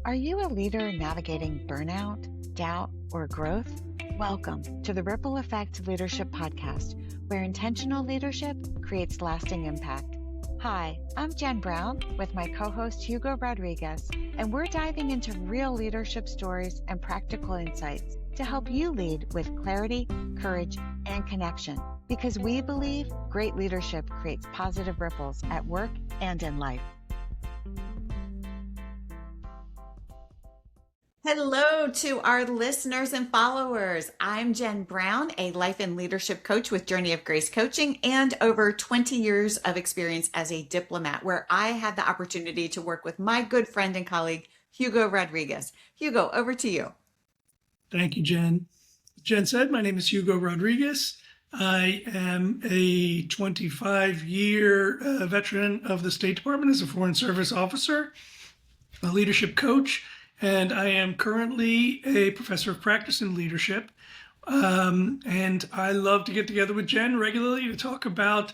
Are you a leader navigating burnout, doubt, or growth? Welcome to the Ripple Effect Leadership Podcast, where intentional leadership creates lasting impact. Hi, I'm Jen Brown with my co-host Hugo Rodriguez, and we're diving into real leadership stories and practical insights to help you lead with clarity, courage, and connection. Because we believe great leadership creates positive ripples at work and in life. Hello to our listeners and followers. I'm Jen Brown, a life and leadership coach with Journey of Grace Coaching and over 20 years of experience as a diplomat, where I had the opportunity to work with my good friend and colleague, Hugo Rodriguez. Hugo, over to you. Thank you, Jen. As Jen said, my name is Hugo Rodriguez. I am a 25-year veteran of the State Department as a Foreign Service officer, a leadership coach, and I am currently a professor of practice in leadership. And I love to get together with Jen regularly to talk about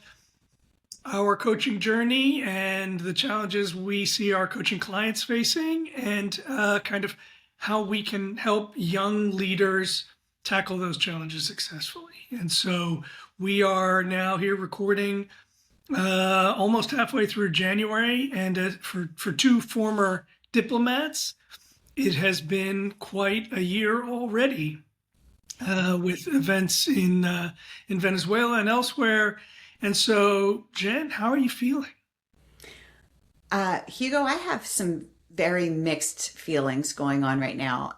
our coaching journey and the challenges we see our coaching clients facing, and kind of how we can help young leaders tackle those challenges successfully. And so we are now here recording almost halfway through January, and for two former diplomats, it has been quite a year already with events in Venezuela and elsewhere. And so, Jen, how are you feeling? Hugo, I have some very mixed feelings going on right now.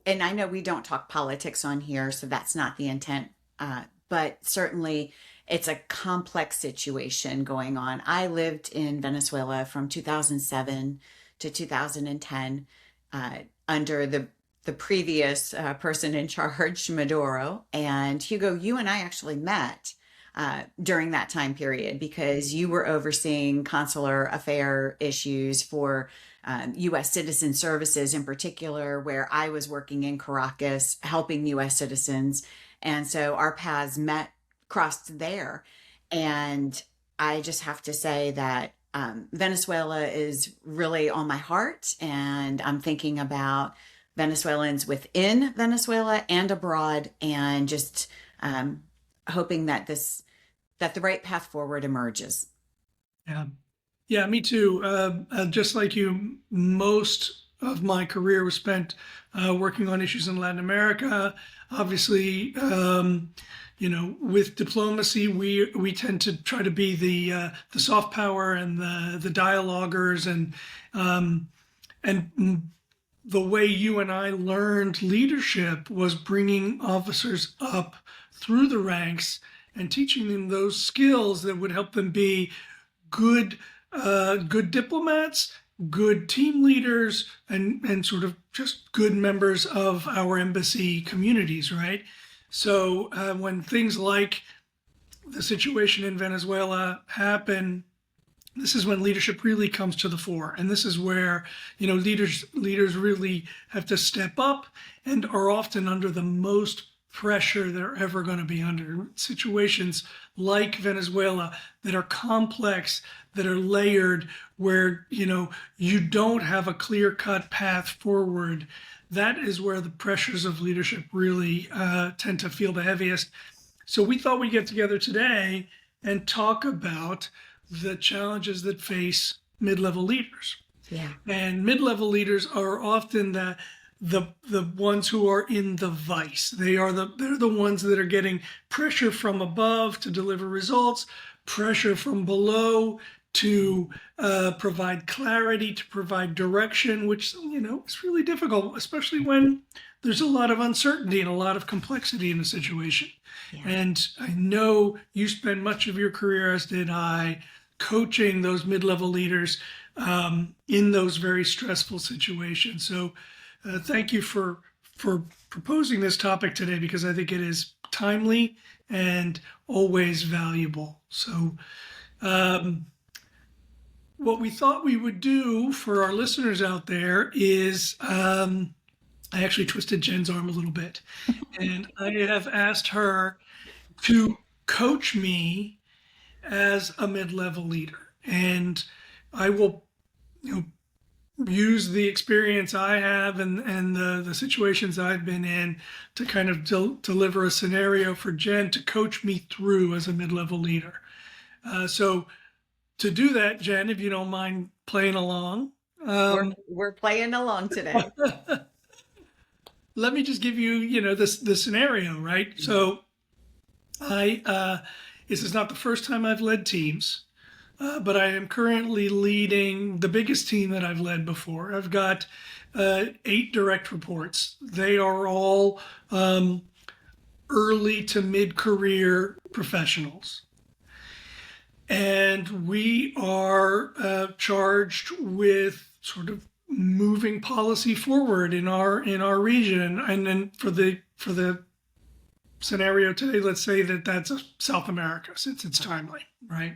And I know we don't talk politics on here, so that's not the intent. But certainly it's a complex situation going on. I lived in Venezuela from 2007 to 2010 under the previous person in charge, Maduro. And Hugo, you and I actually met during that time period because you were overseeing consular affair issues for U.S. citizen services in particular, where I was working in Caracas, helping U.S. citizens. And so our paths crossed there. And I just have to say that Venezuela is really on my heart, and I'm thinking about Venezuelans within Venezuela and abroad, and just hoping that the right path forward emerges. Yeah, me too. Just like you, most of my career was spent working on issues in Latin America. Obviously, with diplomacy, we tend to try to be the soft power and the dialoguers, and the way you and I learned leadership was bringing officers up through the ranks and teaching them those skills that would help them be good diplomats, good team leaders, and sort of just good members of our embassy communities, right? So when things like the situation in Venezuela happen, this is when leadership really comes to the fore. And this is where, leaders really have to step up and are often under the most pressure they're ever going to be under. Situations like Venezuela that are complex, that are layered, where, you don't have a clear-cut path forward. That is where the pressures of leadership really tend to feel the heaviest. So we thought we'd get together today and talk about the challenges that face mid-level leaders. Yeah. And mid-level leaders are often the ones who are in the vice. They're the ones that are getting pressure from above to deliver results, pressure from below to provide clarity, to provide direction, which, is really difficult, especially when there's a lot of uncertainty and a lot of complexity in the situation. Yeah. And I know you spent much of your career, as did I, coaching those mid-level leaders in those very stressful situations. So thank you for proposing this topic today, because I think it is timely and always valuable. So what we thought we would do for our listeners out there is, I actually twisted Jen's arm a little bit, and I have asked her to coach me as a mid-level leader. And I will use the experience I have and the situations I've been in to kind of deliver a scenario for Jen to coach me through as a mid-level leader. So to do that, Jen, if you don't mind playing along. We're playing along today. Let me just give you, the scenario, right? So this is not the first time I've led teams. But I am currently leading the biggest team that I've led before. I've got 8 direct reports. They are all early to mid-career professionals. And we are charged with sort of moving policy forward in our region. And then for the scenario today, let's say that's South America, since it's timely, right?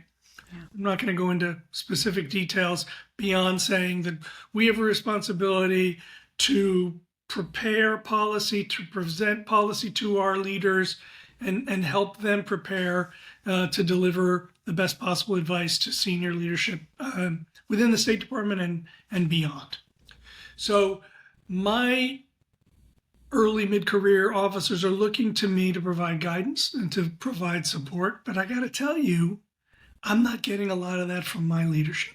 I'm not going to go into specific details beyond saying that we have a responsibility to prepare policy, to present policy to our leaders, and help them prepare to deliver the best possible advice to senior leadership within the State Department and beyond. So my early mid-career officers are looking to me to provide guidance and to provide support, but I got to tell you, I'm not getting a lot of that from my leadership.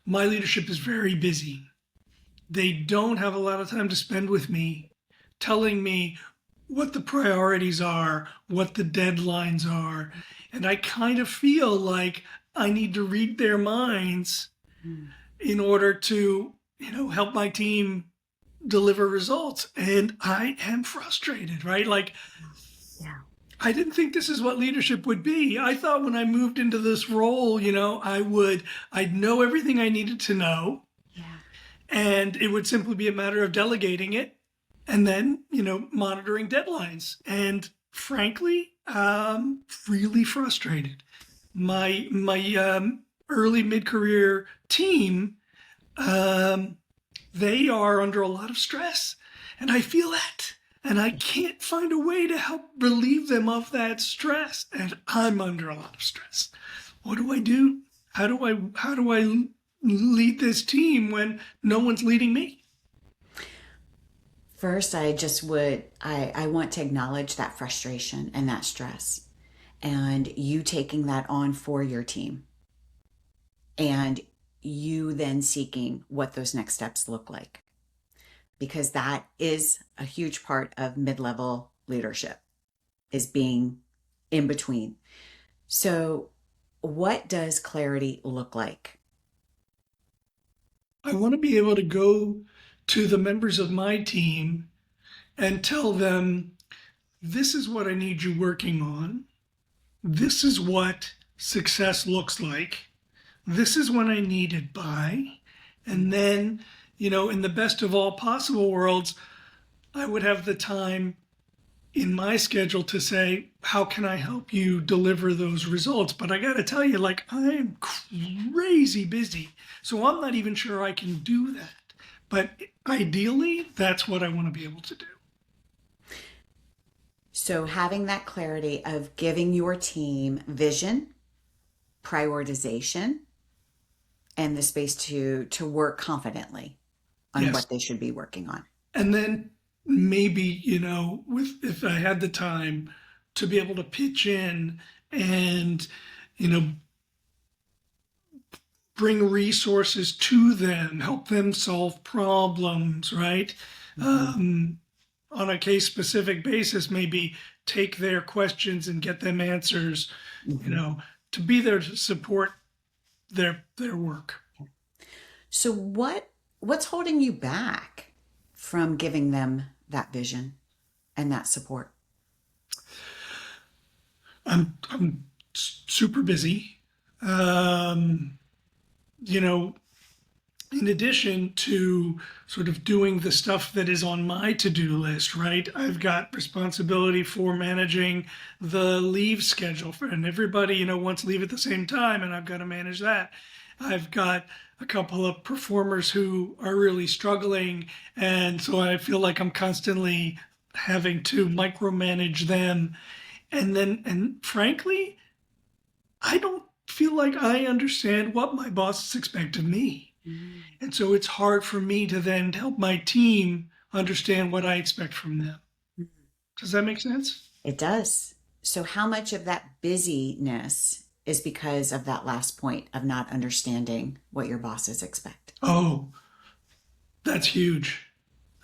My leadership is very busy. They don't have a lot of time to spend with me, telling me what the priorities are, what the deadlines are. And I kind of feel like I need to read their minds in order to, help my team deliver results. And I am frustrated, right? Like, I didn't think this is what leadership would be. I thought when I moved into this role, I'd know everything I needed to know. Yeah. And it would simply be a matter of delegating it and then, monitoring deadlines. And frankly, I'm really frustrated. My early mid-career team, they are under a lot of stress. And I feel that. And I can't find a way to help relieve them of that stress. And I'm under a lot of stress. What do I do? How do I lead this team when no one's leading me? First, I want to acknowledge that frustration and that stress, and you taking that on for your team, and you then seeking what those next steps look like. Because that is a huge part of mid-level leadership, is being in between. So what does clarity look like? I want to be able to go to the members of my team and tell them, this is what I need you working on. This is what success looks like. This is when I need it by. And then, in the best of all possible worlds, I would have the time in my schedule to say, how can I help you deliver those results? But I got to tell you, I'm crazy busy. So I'm not even sure I can do that. But ideally, that's what I want to be able to do. So having that clarity of giving your team vision, prioritization, and the space to work confidently on what they should be working on. And then maybe, if I had the time to be able to pitch in and, bring resources to them, help them solve problems, right? Mm-hmm. On a case-specific basis, maybe take their questions and get them answers, to be there to support their work. So what's holding you back from giving them that vision and that support? I'm super busy. In addition to sort of doing the stuff that is on my to-do list, right? I've got responsibility for managing the leave schedule and everybody, wants leave at the same time, and I've got to manage that. I've got a couple of performers who are really struggling, and so I feel like I'm constantly having to micromanage them. And frankly, I don't feel like I understand what my bosses expect of me. Mm. And so it's hard for me to then help my team understand what I expect from them. Does that make sense? It does. So how much of that busyness is because of that last point of not understanding what your bosses expect? Oh, that's huge.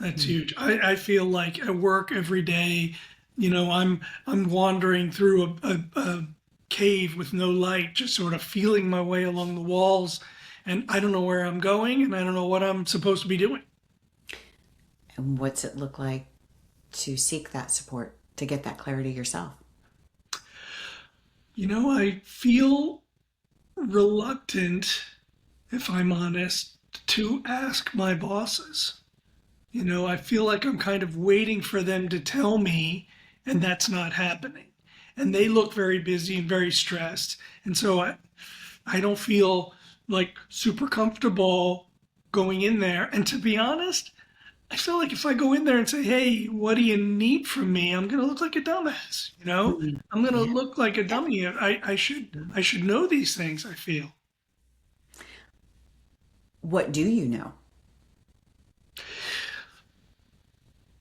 That's huge. I feel like at work every day, I'm wandering through a cave with no light, just sort of feeling my way along the walls, and I don't know where I'm going, and I don't know what I'm supposed to be doing. And what's it look like to seek that support, to get that clarity yourself? I feel reluctant, if I'm honest, to ask my bosses. I feel like I'm kind of waiting for them to tell me, and that's not happening. And they look very busy and very stressed. And so I don't feel like super comfortable going in there. And to be honest, I feel like if I go in there and say, hey, what do you need from me? I'm going to look like a dumbass, Mhm. I'm going to Yeah. look like a dummy. I should know these things, I feel. What do you know?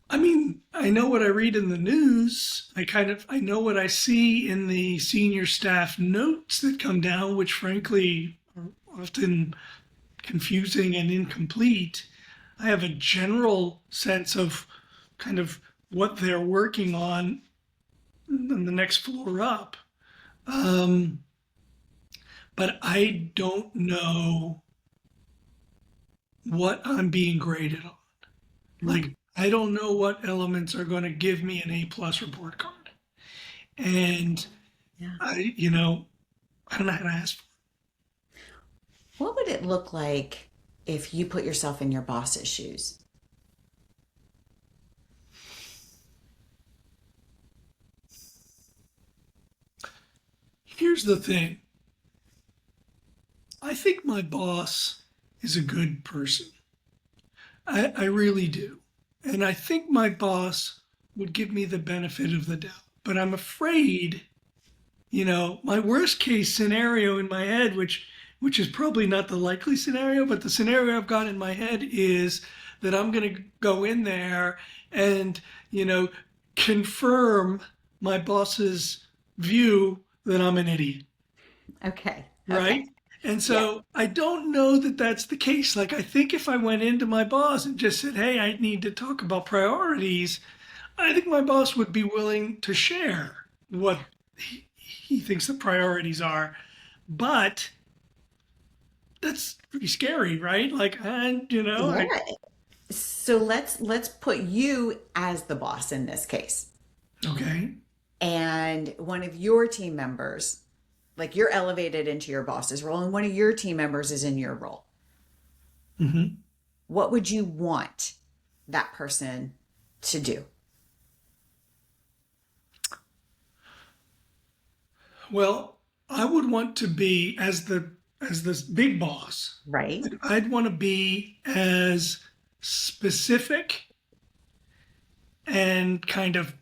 I mean, I know what I read in the news. I know what I see in the senior staff notes that come down, which frankly are often confusing and incomplete. I have a general sense of kind of what they're working on the next floor up. But I don't know what I'm being graded on. Like, I don't know what elements are going to give me an A+ report card. And Yeah. I don't know how to ask for What would it look like if you put yourself in your boss's shoes? it. Here's the thing. I think my boss is a good person. I really do. And I think my boss would give me the benefit of the doubt. But I'm afraid, my worst case scenario in my head, which is probably not the likely scenario, but the scenario I've got in my head is that I'm going to go in there and, confirm my boss's view that I'm an idiot. Okay. Okay. Right? And Yeah. so I don't know that that's the case. Like, I think if I went into my boss and just said, hey, I need to talk about priorities, I think my boss would be willing to share what he thinks the priorities are. But that's pretty scary, right? Like, Yeah. So let's put you as the boss in this case. okay. And one of your team members, like you're elevated into your boss's role, and one of your team members is in your role. Hmm. What would you want that person to do? Well, I would want to be as this big boss. Right? I'd want to be as specific and kind of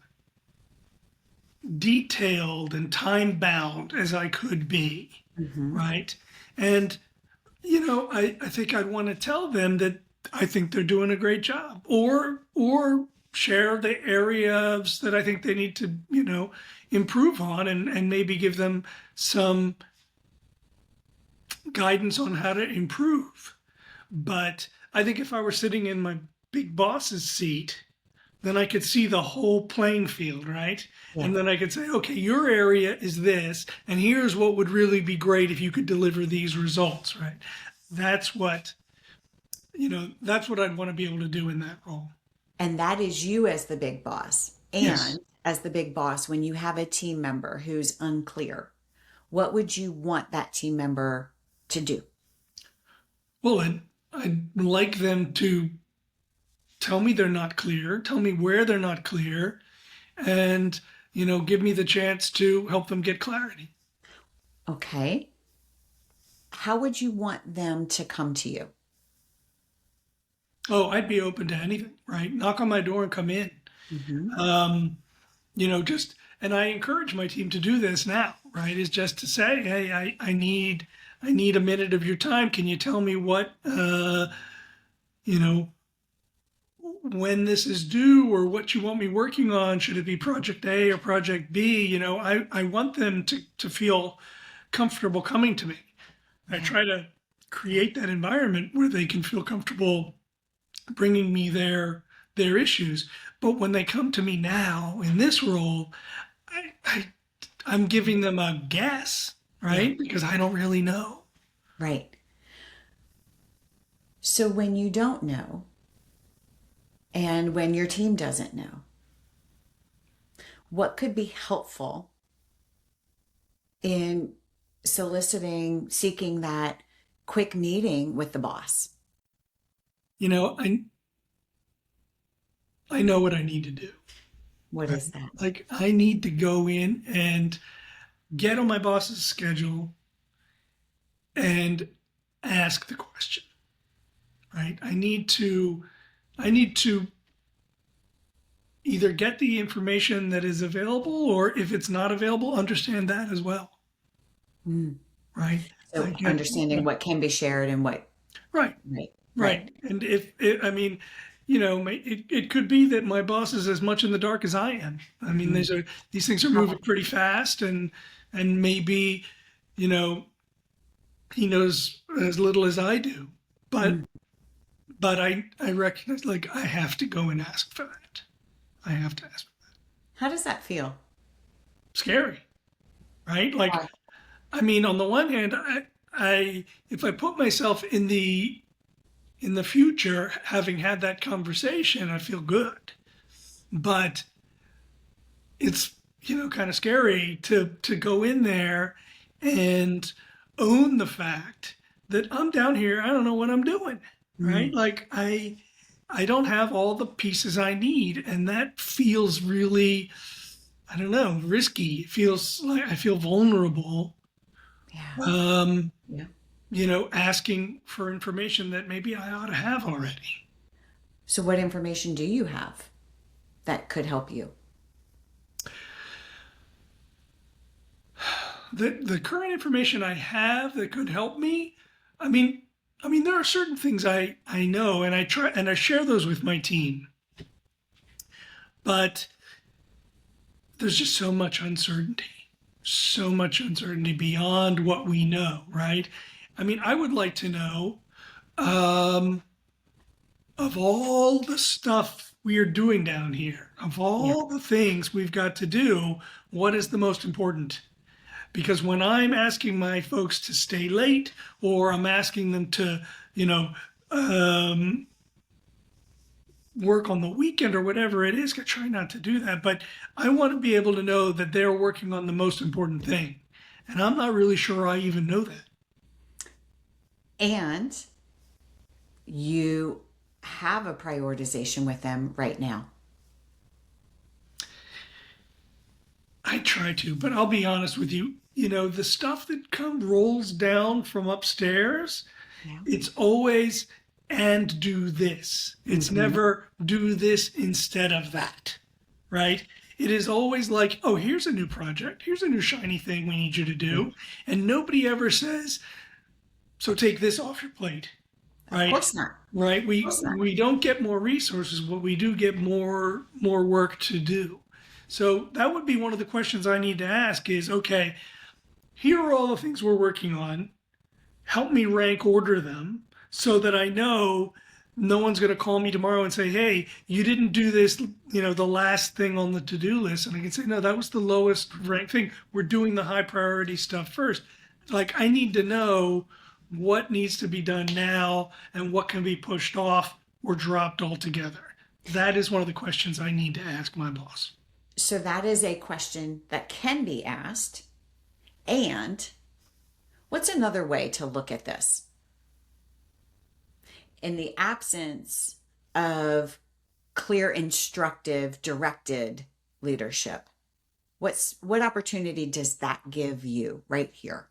detailed and time bound as I could be, Mm-hmm. right? And, I think I'd want to tell them that I think they're doing a great job, or share the areas that I think they need to, improve on, and maybe give them some guidance on how to improve. But I think if I were sitting in my big boss's seat, then I could see the whole playing field, right? Yeah. And then I could say, okay, your area is this, and here's what would really be great if you could deliver these results, right? That's what, that's what I'd want to be able to do in that role. And that is you as the big boss. And Yes. as the big boss, when you have a team member who's unclear, what would you want that team member to do? Well, I'd like them to tell me they're not clear, tell me where they're not clear, and, give me the chance to help them get clarity. Okay. How would you want them to come to you? Oh, I'd be open to anything, right? Knock on my door and come in. Mm-hmm. And I encourage my team to do this now, right? Is just to say, hey, I need I need a minute of your time. Can you tell me what, when this is due or what you want me working on? Should it be project A or project B? I want them to feel comfortable coming to me. I try to create that environment where they can feel comfortable bringing me their issues. But when they come to me now in this role, I'm giving them a guess, right? Because I don't really know. Right. So when you don't know, and when your team doesn't know, what could be helpful in seeking that quick meeting with the boss? I know what I need to do. What is that? Like, I need to go in and get on my boss's schedule and ask the question, right? I need to either get the information that is available, or if it's not available, understand that as well. Right? So Like, understanding what can be shared and what. Right. And it could be that my boss is as much in the dark as I am. I mean, these things are moving pretty fast, and maybe, he knows as little as I do. But I recognize, like, I have to go and ask for that. I have to ask for that. How does that feel? Scary, right? Like, I mean, on the one hand, I if I put myself in the future, having had that conversation, I feel good. But it's, kind of scary to go in there and own the fact that I'm down here. I don't know what I'm doing, right? Like, I don't have all the pieces I need. And that feels really, I don't know, risky. It feels like I feel vulnerable. Asking for information that maybe I ought to have already. So what information do you have that could help you? The current information I have that could help me, I mean, there are certain things I know, and I share those with my team. But there's just so much uncertainty beyond what we know, right? I mean, I would like to know, of all the stuff we are doing down here, of all the things we've got to do, what is the most important? Because when I'm asking my folks to stay late, or I'm asking them to, work on the weekend or whatever it is, I try not to do that. But I want to be able to know that they're working on the most important thing. And I'm not really sure I even know that. And you have a prioritization with them right now. I try to, but I'll be honest with you. The stuff that rolls down from upstairs, it's always, and do this. It's never do this instead of that, right? It is always like, oh, here's a new project. Here's a new shiny thing we need you to do. And nobody ever says, so take this off your plate, right? Of course not. Right? We don't get more resources, but we do get more work to do. So that would be one of the questions I need to ask is, okay, here are all the things we're working on. Help me rank order them so that I know no one's going to call me tomorrow and say, hey, you didn't do this, the last thing on the to-do list. And I can say, no, that was the lowest ranked thing. We're doing the high priority stuff first. Like, I need to know what needs to be done now and what can be pushed off or dropped altogether. That is one of the questions I need to ask my boss. So that is a question that can be asked. And what's another way to look at this? In the absence of clear, instructive, directed leadership, what opportunity does that give you right here?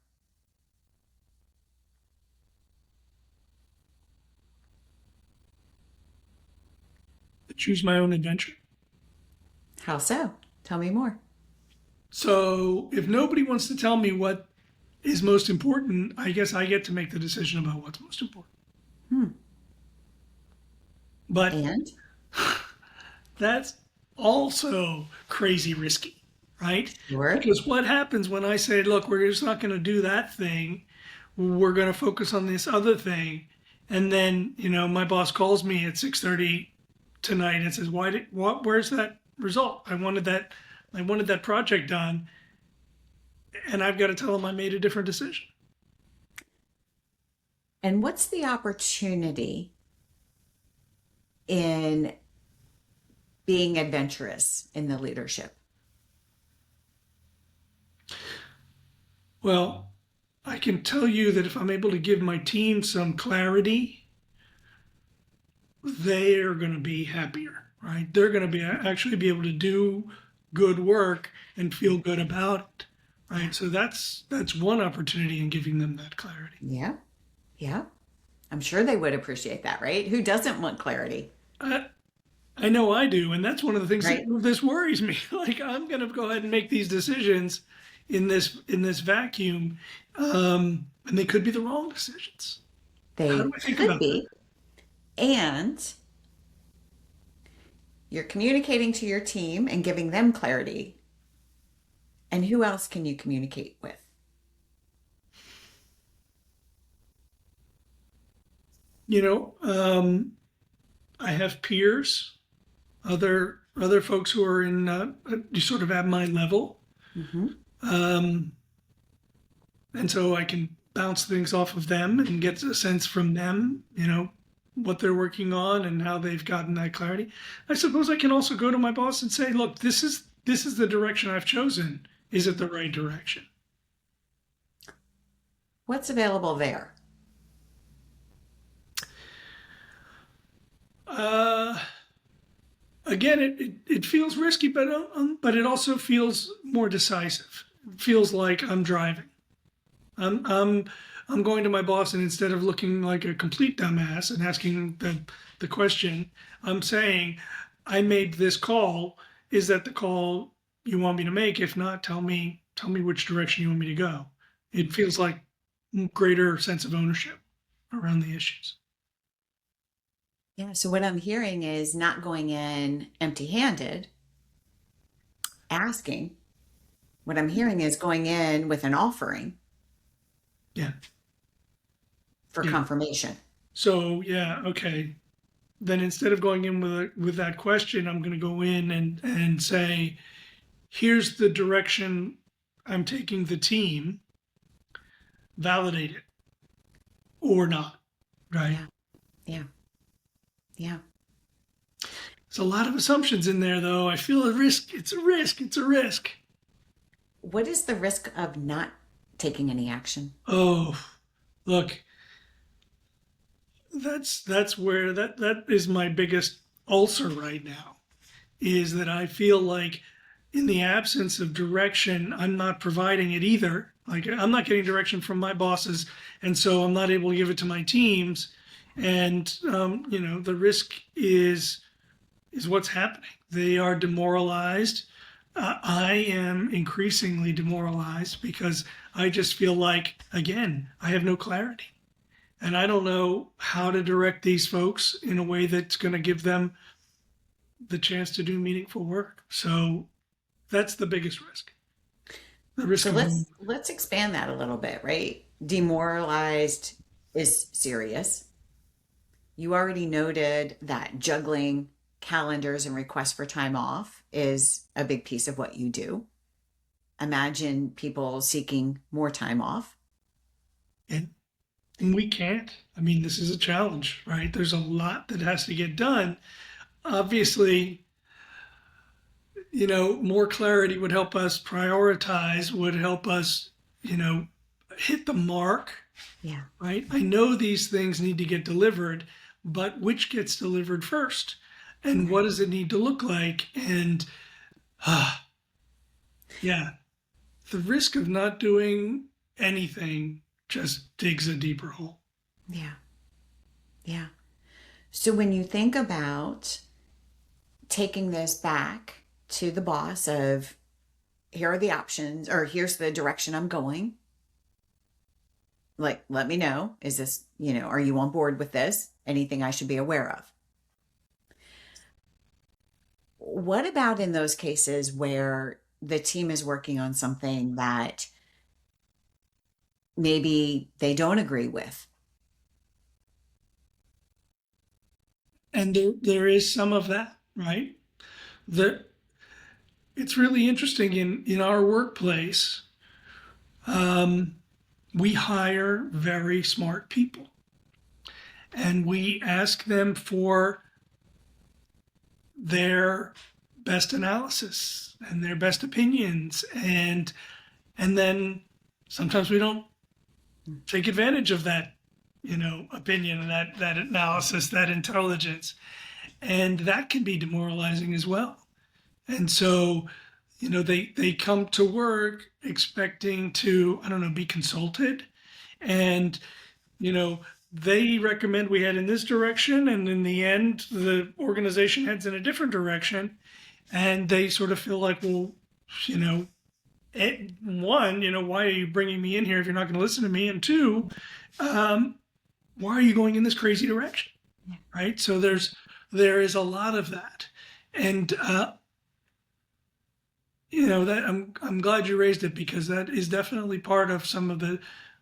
Choose my own adventure. How so? Tell me more. So if nobody wants to tell me what is most important, I guess I get to make the decision about what's most important. But And that's also crazy risky, right? sure. Because what happens when I say, look, we're just not going to do that thing, we're going to focus on this other thing, and then, my boss calls me at 6:30 tonight and says, where's that result? I wanted that project done, and I've got to tell them I made a different decision. And what's the opportunity in being adventurous in the leadership? Well, I can tell you that if I'm able to give my team some clarity, they are going to be happier, right? They're going to actually be able to do good work and feel good about it, right? So that's one opportunity in giving them that clarity. Yeah. Yeah. I'm sure they would appreciate that, right? Who doesn't want clarity? I know I do, and that's one of the things Right. that this worries me. Like, I'm going to go ahead and make these decisions in this vacuum, and they could be the wrong decisions. They How do I think could about be. And you're communicating to your team and giving them clarity. And who else can you communicate with? I have peers, other folks who are in sort of at my level, Mm-hmm. and so I can bounce things off of them and get a sense from them, what they're working on and how they've gotten that clarity. I suppose I can also go to my boss and say, look, this is the direction I've chosen. Is it the right direction? What's available there? Again, it feels risky, but it also feels more decisive. It feels like I'm driving. I'm going to my boss, and instead of looking like a complete dumbass and asking the question, I'm saying, I made this call. Is that the call you want me to make? If not, tell me which direction you want me to go. It feels like greater sense of ownership around the issues. Yeah. So what I'm hearing is not going in empty-handed, asking. What I'm hearing is going in with an offering. Yeah. For Yeah. confirmation. So yeah, okay. Then instead of going in with that question, I'm going to go in and say, here's the direction I'm taking the team. Validate it or not, right? Yeah. Yeah. Yeah. There's a lot of assumptions in there, though. I feel a risk. It's a risk. It's a risk. What is the risk of not taking any action? Oh, look, that's where that is my biggest ulcer right now, is that I feel like in the absence of direction, I'm not providing it either. Like, I'm not getting direction from my bosses, and so I'm not able to give it to my teams. And the risk is what's happening. They are demoralized. I am increasingly demoralized because I just feel like, again, I have no clarity. And I don't know how to direct these folks in a way that's going to give them the chance to do meaningful work. So that's the biggest risk. The risk So of let's expand that a little bit, right? Demoralized is serious. You already noted that juggling calendars and requests for time off is a big piece of what you do. Imagine people seeking more time off. and we can't. I mean, this is a challenge, right? There's a lot that has to get done. Obviously, more clarity would help us prioritize, would help us, hit the mark, Yeah. right? I know these things need to get delivered, but which gets delivered first? And what does it need to look like? And, yeah, the risk of not doing anything just digs a deeper hole. Yeah. Yeah. So when you think about taking this back to the boss of, here are the options, or here's the direction I'm going, like, let me know. Is this, are you on board with this? Anything I should be aware of? What about in those cases where the team is working on something that maybe they don't agree with? And there is some of that, right? It's really interesting in our workplace. We hire very smart people, and we ask them for their best analysis and their best opinions, and then sometimes we don't take advantage of that, opinion and that analysis, that intelligence, and that can be demoralizing as well. And so, they come to work expecting to, I don't know, be consulted, and they recommend we head in this direction, and in the end, the organization heads in a different direction, and they sort of feel like, well, one, why are you bringing me in here if you're not going to listen to me? And two, why are you going in this crazy direction? Right? So there is a lot of that, and that I'm glad you raised it, because that is definitely part of some of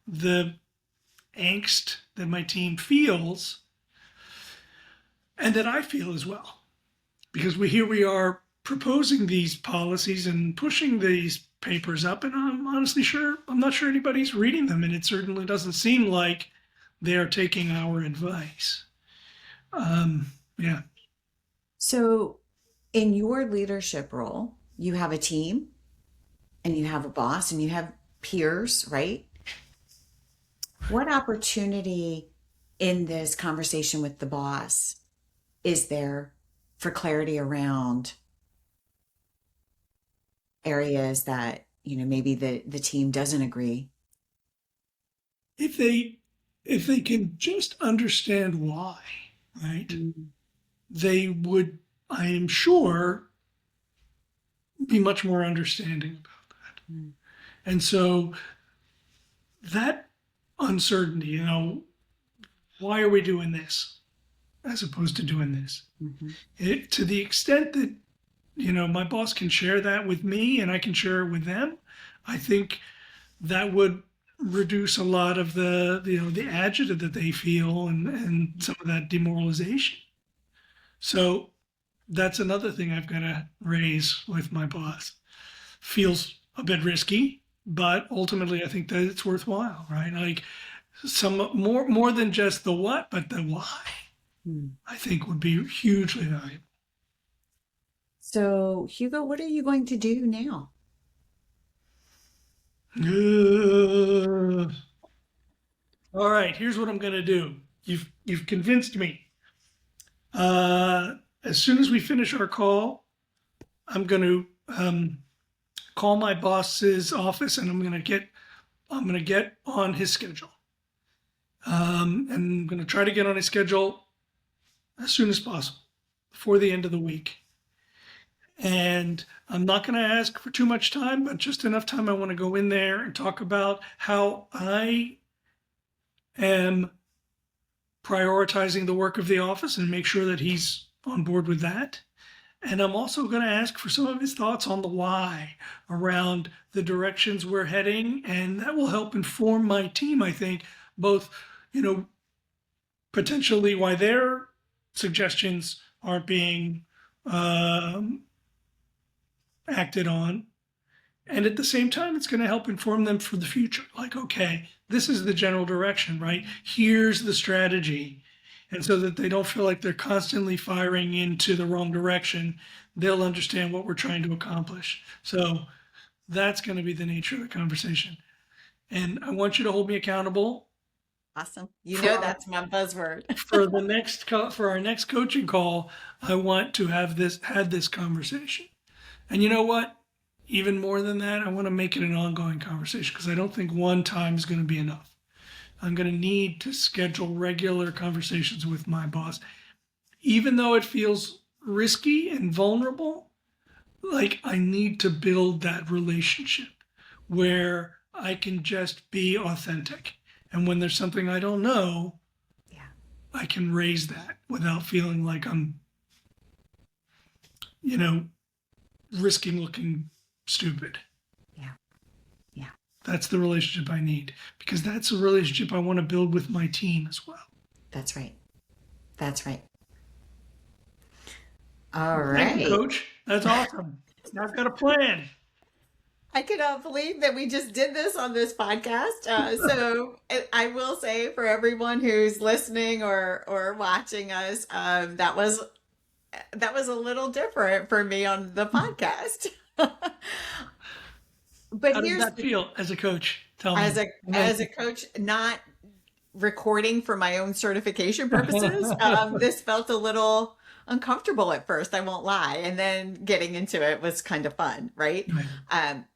the angst that my team feels, and that I feel as well, because we are proposing these policies and pushing these papers up, and I'm not sure anybody's reading them, and it certainly doesn't seem like they are taking our advice. Yeah. So in your leadership role, you have a team and you have a boss and you have peers, right? What opportunity in this conversation with the boss is there for clarity around areas that, maybe the team doesn't agree? If they can just understand why, right? Mm-hmm. They would, I am sure, be much more understanding about that. Mm-hmm. And so that uncertainty, why are we doing this as opposed to doing this? Mm-hmm. To the extent that, my boss can share that with me and I can share it with them, I think that would reduce a lot of the agita that they feel and some of that demoralization. So that's another thing I've got to raise with my boss. Feels a bit risky, but ultimately I think that it's worthwhile, right? Like some more than just the what, but the why, I think would be hugely valuable. So Hugo, what are you going to do now? All right, here's what I'm going to do. You've convinced me. As soon as we finish our call, I'm going to call my boss's office, and I'm going to get on his schedule. And I'm going to try to get on his schedule as soon as possible, before the end of the week. And I'm not going to ask for too much time, but just enough time I want to go in there and talk about how I am prioritizing the work of the office and make sure that he's on board with that. And I'm also going to ask for some of his thoughts on the why around the directions we're heading. And that will help inform my team, I think, both, potentially why their suggestions aren't being acted on. And at the same time, it's going to help inform them for the future. Like, okay, this is the general direction, right? Here's the strategy. And so that they don't feel like they're constantly firing into the wrong direction, they'll understand what we're trying to accomplish. So that's going to be the nature of the conversation. And I want you to hold me accountable. Awesome. That's my buzzword. for our next coaching call, I want to have had this conversation. And you know what? Even more than that, I want to make it an ongoing conversation, because I don't think one time is going to be enough. I'm going to need to schedule regular conversations with my boss. Even though it feels risky and vulnerable, like I need to build that relationship where I can just be authentic And when there's something I don't know, Yeah. I can raise that without feeling like I'm, risking looking stupid. Yeah. Yeah. That's the relationship I need, because that's a relationship I want to build with my team as well. That's right. That's right. All Thank you, right. Coach. That's awesome. Now I've got a plan. I cannot believe that we just did this on this podcast. So I will say for everyone who's listening or watching us, that was a little different for me on the podcast. But How does here's that feel as a coach? Tell me. as a coach, not recording for my own certification purposes, this felt a little uncomfortable at first, I won't lie. And then getting into it was kind of fun, right?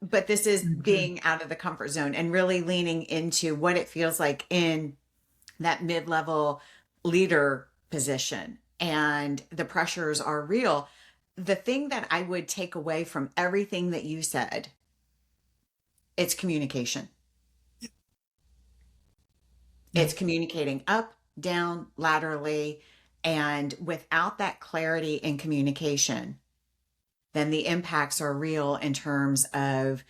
But this is being out of the comfort zone and really leaning into what it feels like in that mid-level leader position. And the pressures are real. The thing that I would take away from everything that you said, it's communication. It's communicating up, down, laterally. And without that clarity in communication, then the impacts are real in terms of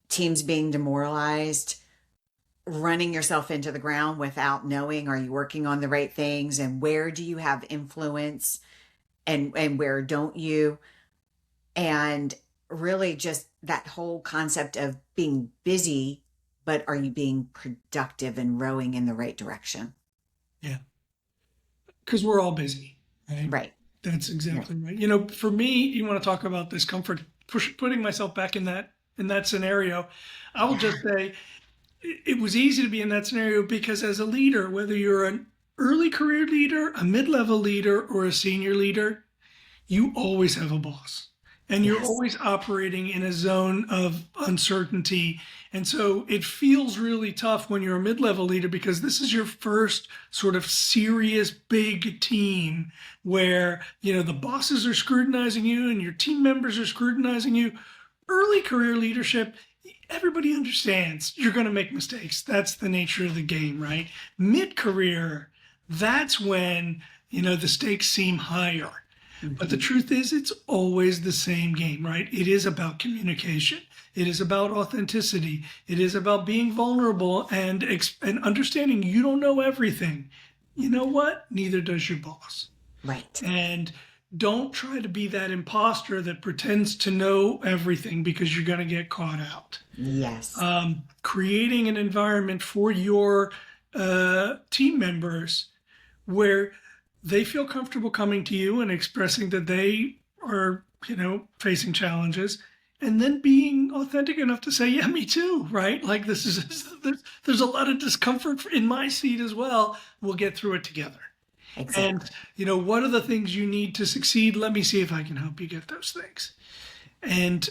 teams being demoralized, running yourself into the ground without knowing, are you working on the right things, and where do you have influence and where don't you? And really just that whole concept of being busy, but are you being productive and rowing in the right direction? Yeah. Because we're all busy, right? Right. That's exactly right. For me, you want to talk about discomfort, putting myself back in that scenario. I will just say it was easy to be in that scenario because as a leader, whether you're an early career leader, a mid-level leader, or a senior leader, you always have a boss. And you're always operating in a zone of uncertainty. And so it feels really tough when you're a mid-level leader because this is your first sort of serious big team where, the bosses are scrutinizing you and your team members are scrutinizing you. Early career leadership, everybody understands you're going to make mistakes. That's the nature of the game, right? Mid-career, that's when, the stakes seem higher. But the truth is, it's always the same game, right? It is about communication. It is about authenticity. It is about being vulnerable and understanding you don't know everything. You know what? Neither does your boss. Right. And don't try to be that imposter that pretends to know everything because you're going to get caught out. Yes. Creating an environment for your team members where they feel comfortable coming to you and expressing that they are, facing challenges, and then being authentic enough to say, yeah, me too, right? Like there's a lot of discomfort in my seat as well. We'll get through it together. Exactly. And, what are the things you need to succeed? Let me see if I can help you get those things. And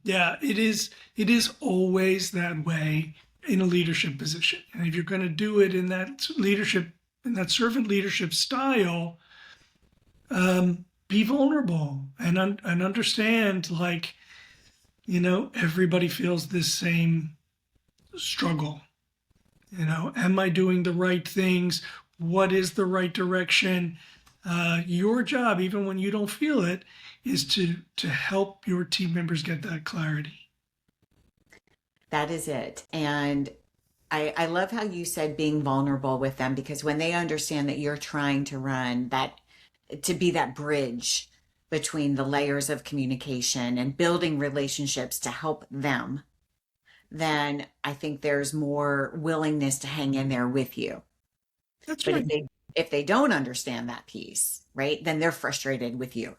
it is always that way in a leadership position. And if you're going to do it in that leadership, in that servant leadership style, be vulnerable and understand, everybody feels this same struggle. Am I doing the right things? What is the right direction? Your job, even when you don't feel it, is to help your team members get that clarity. That is it. And I love how you said being vulnerable with them, because when they understand that you're trying to run that, to be that bridge between the layers of communication and building relationships to help them, then I think there's more willingness to hang in there with you. That's But right. if they don't understand that piece, right, then they're frustrated with you.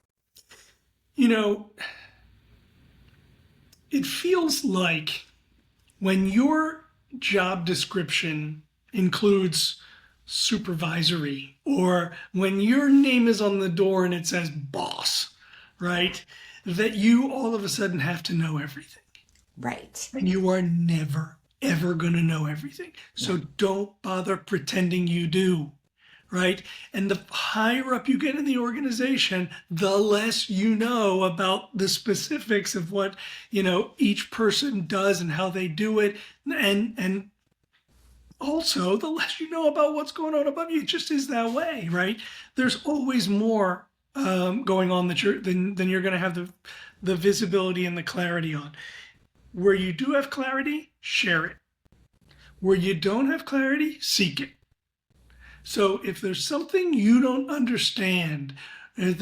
It feels like when your job description includes supervisory, or when your name is on the door and it says boss, right, that you all of a sudden have to know everything. Right. And you are never, ever going to know everything. So don't bother pretending you do, right? And the higher up you get in the organization, the less you know about the specifics of what, each person does and how they do it. And also, the less you know about what's going on above you. It just is that way, right? There's always more going on than you're going to have the visibility and the clarity on. Where you do have clarity, share it. Where you don't have clarity, seek it. So if there's something you don't understand, if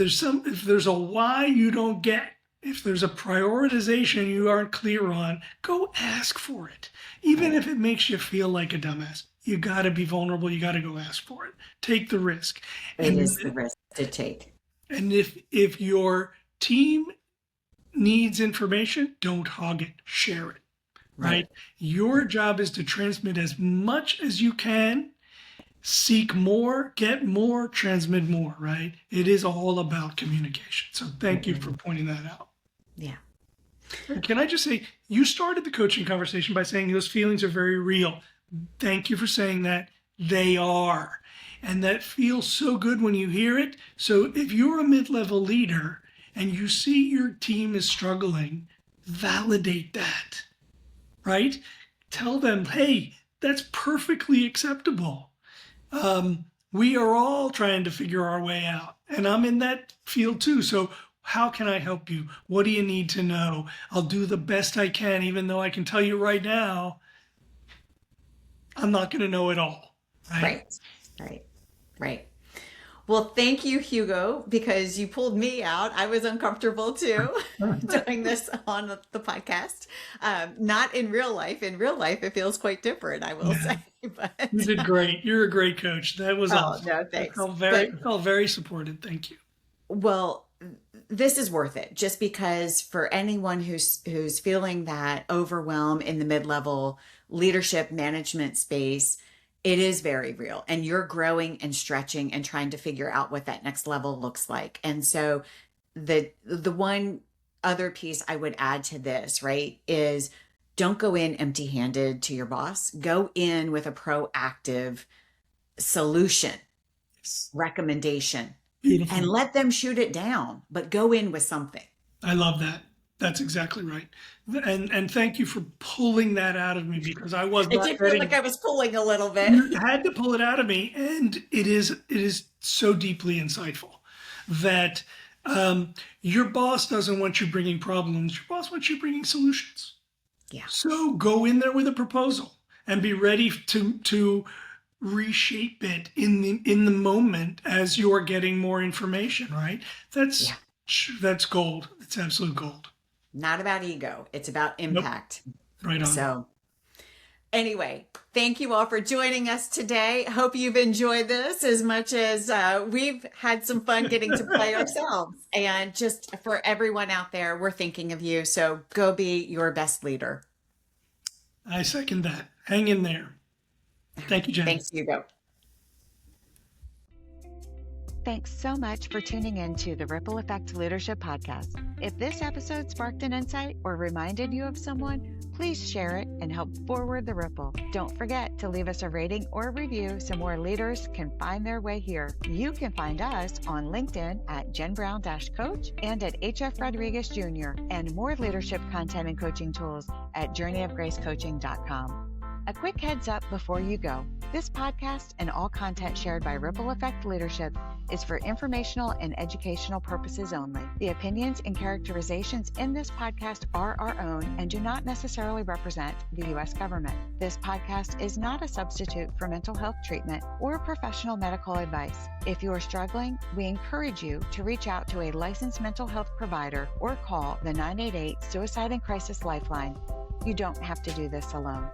there's a why you don't get, if there's a prioritization you aren't clear on, go ask for it. Even if it makes you feel like a dumbass, you got to be vulnerable. You got to go ask for it. Take the risk. It is the risk to take. And if your team needs information, don't hog it. Share it. Right? Your job is to transmit as much as you can. Seek more, get more, transmit more, right? It is all about communication. So thank you for pointing that out. Yeah. Can I just say, you started the coaching conversation by saying those feelings are very real. Thank you for saying that. They are. And that feels so good when you hear it. So if you're a mid-level leader and you see your team is struggling, validate that, right? Tell them, hey, that's perfectly acceptable. We are all trying to figure our way out, and I'm in that field too. So how can I help you? What do you need to know? I'll do the best I can, even though I can tell you right now, I'm not going to know it all. Right. Well, thank you, Hugo, because you pulled me out. I was uncomfortable too doing this on the podcast. Not in real life. In real life, it feels quite different, I will say. But you did great. You're a great coach. That was awesome. No, thanks. I felt very supported. Thank you. Well, this is worth it, just because for anyone who's feeling that overwhelm in the mid-level leadership management space, it is very real, and you're growing and stretching and trying to figure out what that next level looks like. And so the one other piece I would add to this, right, is don't go in empty-handed to your boss. Go in with a proactive solution, recommendation, Beautiful. and let them shoot it down, but go in with something. I love that. That's exactly right. And thank you for pulling that out of me, because I was not It did feel like I was pulling a little bit. You had to pull it out of me, and it is so deeply insightful that your boss doesn't want you bringing problems. Your boss wants you bringing solutions. Yeah. So go in there with a proposal and be ready to reshape it in the moment as you're getting more information. Right? That's gold. It's absolute gold. Not about ego. It's about impact. Nope. Right on. So anyway, thank you all for joining us today. Hope you've enjoyed this as much as we've had some fun getting to play ourselves. And just for everyone out there, we're thinking of you. So go be your best leader. I second that. Hang in there. Thank you, Jen. Thanks, Hugo. Thanks so much for tuning in to the Ripple Effect Leadership Podcast. If this episode sparked an insight or reminded you of someone, please share it and help forward the ripple. Don't forget to leave us a rating or review so more leaders can find their way here. You can find us on LinkedIn at Jen Brown-Coach and at HF Rodriguez Jr. and more leadership content and coaching tools at journeyofgracecoaching.com. A quick heads up before you go. This podcast and all content shared by Ripple Effect Leadership is for informational and educational purposes only. The opinions and characterizations in this podcast are our own and do not necessarily represent the U.S. government. This podcast is not a substitute for mental health treatment or professional medical advice. If you are struggling, we encourage you to reach out to a licensed mental health provider or call the 988 Suicide and Crisis Lifeline. You don't have to do this alone.